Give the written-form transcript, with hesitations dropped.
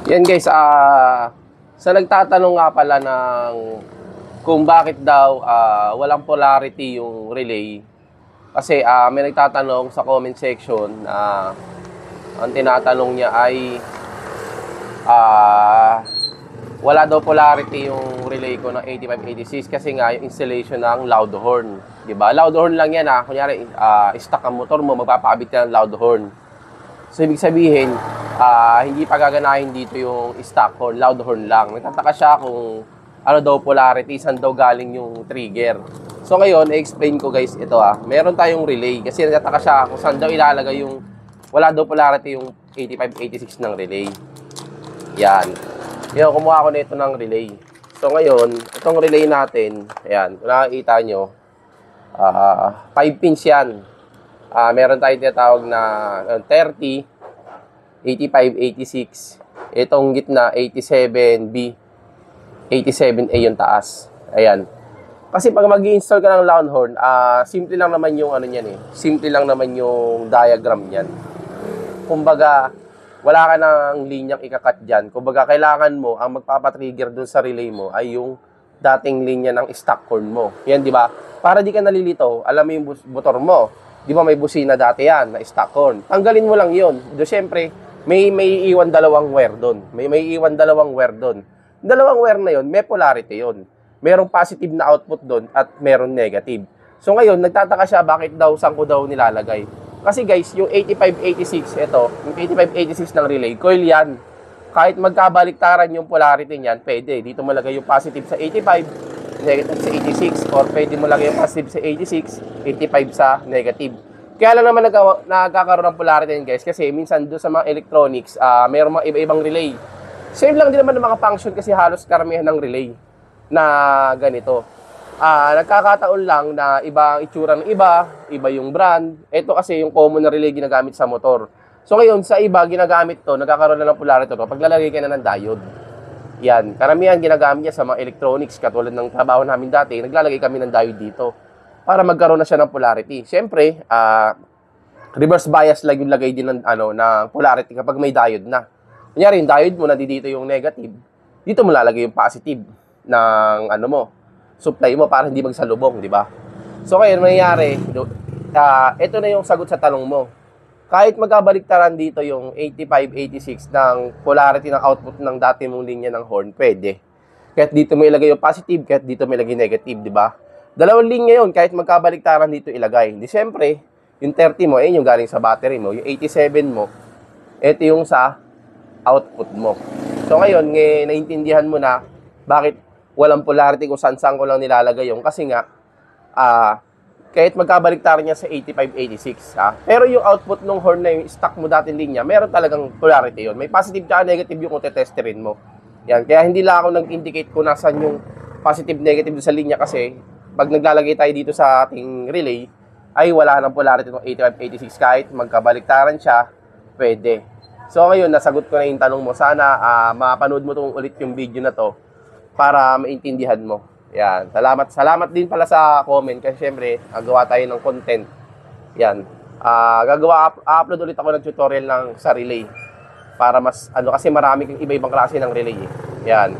Yan guys, sa nagtatanong nga pala ng kung bakit daw walang polarity yung relay. Kasi may nagtatanong sa comment section na ang tinatanong niya ay wala daw polarity yung relay ko ng 8586 kasi nga yung installation ng loud horn. Diba? Loud horn lang yan Kunyari, stock ang motor mo, magpapakabit ka ng loud horn. So, ibig sabihin, hindi pa gaganahin dito yung stock horn, loud horn lang. Nagtataka siya kung ano daw polarity, saan daw galing yung trigger. So, ngayon, i-explain ko guys ito Meron tayong relay kasi nagtataka siya kung saan daw ilalagay yung, wala daw polarity yung 8586 ng relay. Yan. Yan, kumuha ko na ito ng relay. So, ngayon, itong relay natin, ayan, kung nakikita nyo, 5 pins yan. Meron tayong tinatawag na 30, 85, 86. Itong gitna, 87B, 87A yung taas. Ayan. Kasi pag mag-i-install ka ng loud horn, simple lang naman yung ano niyan Simple lang naman yung diagram niyan. Kumbaga, wala ka ng linyang ikakat dyan. Kumbaga, kailangan mo, ang magpapatrigger dun sa relay mo ay yung dating linya ng stock horn mo. Yan, di ba? Para di ka nalilito, alam mo yung motor mo. Di ba may busina dati yan, na stock horn. Tanggalin mo lang yun. Siyempre, may iwan dalawang wire doon. May iwan dalawang wire doon. Dalawang wire na yun, may polarity yun. Merong positive na output doon at merong negative. So ngayon, nagtataka siya bakit daw, saan ko daw nilalagay. Kasi guys, yung 8586, ito, yung 8586 ng relay, coil yan. Kahit magkabaliktaran yung polarity niyan, pwede. Dito mo lagay yung positive sa 85, negative sa 86, or pwede mo lagay yung positive sa 86, 85 sa negative. Kaya lang naman nagkakaroon ng polarity yan guys, kasi minsan doon sa mga electronics, mayroong mga iba-ibang relay. Same lang din naman ng mga function kasi halos karamihan ng relay na ganito. Nagkakataon lang na iba ang itsura ng iba yung brand. Ito kasi yung common na relay ginagamit sa motor. So ngayon, sa iba ginagamit to, nagkakaroon na ng polarity to pag lalagay ka na ng diode. Yan, karamihan ginagamit niya sa mga electronics. Katulad ng trabaho namin dati, naglalagay kami ng diode dito para magkaroon na siya ng polarity. Siyempre, reverse bias lang yung lagay din ng, ng polarity kapag may diode na. Kunyari, yung diode mo, nandito yung negative. Dito mo lalagay yung positive ng supply mo para hindi magsalubong, di ba? So, ngayon, mangyayari, ito na yung sagot sa tanong mo. Kahit magkabaliktaran dito yung 85, 86 ng polarity ng output ng dati mong linya ng horn, pwede. Kahit dito mo ilagay yung positive, kahit dito mo ilagay negative, di ba? Dalawang linya yun, kahit magkabaliktaran dito ilagay. Di siyempre, yung 30 mo, yung galing sa battery mo. Yung 87 mo, ito yung sa output mo. So ngayon, naintindihan mo na bakit walang polarity kung saan ko lang nilalagay yung. Kasi nga, kahit magkabaliktaran niya sa 85, 86, pero yung output ng horn na yung stock mo dating linya, meron talagang polarity yun. May positive at negative yung kung tetesterin mo. Yan. Kaya hindi lang ako nag-indicate kung nasan yung positive, negative sa linya kasi pag naglalagay tayo dito sa ating relay, ay wala nang polarity ng 85, 86. Kahit magkabaliktaran siya, pwede. So ngayon, nasagot ko na yung tanong mo. Sana mapanood mo ulit yung video na to para maintindihan mo. Yan. Salamat din pala sa comment kasi syempre, gawa tayo ng content. Yan. Upload ulit ako ng tutorial sa relay para mas kasi marami kang iba-ibang klase ng relay. Yan.